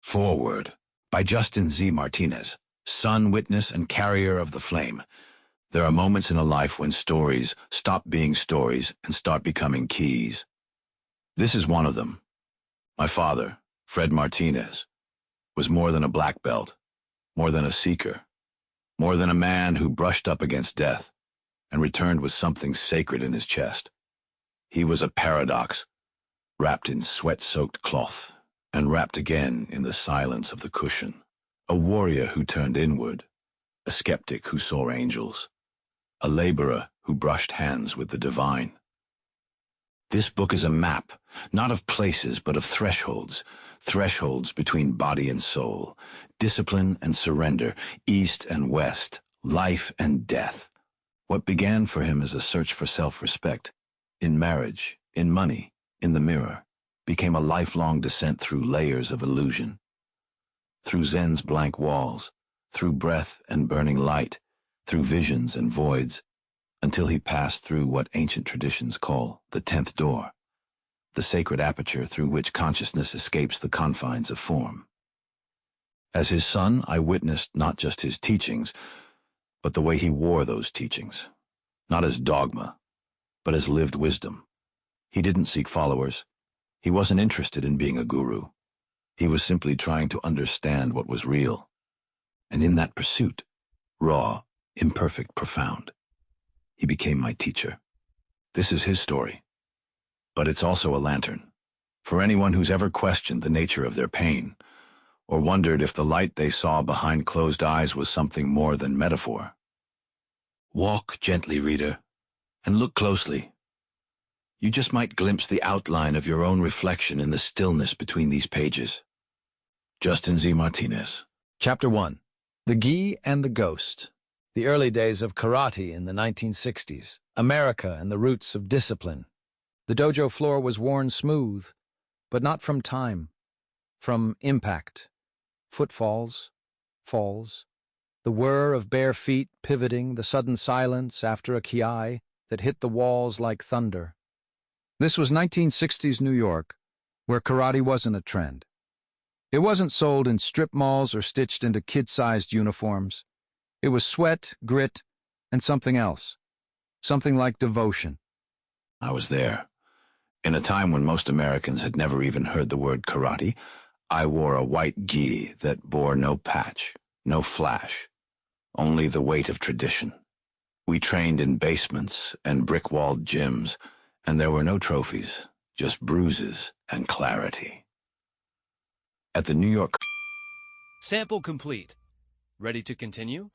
Foreword by Justin Z. Martinez, son, witness, and carrier of the flame. There are moments in a life when stories stop being stories and start becoming keys. This is one of them. My father, Fred Martinez, was more than a black belt, more than a seeker, more than a man who brushed up against death and returned with something sacred in his chest. He was a paradox, wrapped in sweat-soaked cloth, and wrapped again in the silence of the cushion. A warrior who turned inward, a skeptic who saw angels, a laborer who brushed hands with the divine. This book is a map, not of places but of thresholds, thresholds between body and soul, discipline and surrender, east and west, life and death. What began for him as a search for self-respect, in marriage, in money, in the mirror, became a lifelong descent through layers of illusion. Through Zen's blank walls, through breath and burning light, through visions and voids, until he passed through what ancient traditions call the 10th door, the sacred aperture through which consciousness escapes the confines of form. As his son, I witnessed not just his teachings, but the way he wore those teachings, not as dogma, but as lived wisdom. He didn't seek followers. He wasn't interested in being a guru. He was simply trying to understand what was real. And in that pursuit, raw, imperfect, profound, he became my teacher. This is his story. But it's also a lantern for anyone who's ever questioned the nature of their pain, or wondered if the light they saw behind closed eyes was something more than metaphor. Walk gently, reader, and look closely. You just might glimpse the outline of your own reflection in the stillness between these pages. Justin Z. Martinez. Chapter 1. The Gi and the Ghost. The early days of karate in the 1960s. America and the roots of discipline. The dojo floor was worn smooth, but not from time, from impact. Footfalls, falls, the whir of bare feet pivoting, the sudden silence after a kiai that hit the walls like thunder. This was 1960s New York, where karate wasn't a trend. It wasn't sold in strip malls or stitched into kid-sized uniforms. It was sweat, grit, and something else. Something like devotion. I was there. In a time when most Americans had never even heard the word karate, I wore a white gi that bore no patch, no flash, only the weight of tradition. We trained in basements and brick-walled gyms, and there were no trophies, just bruises and clarity. At the New York... Sample complete. Ready to continue?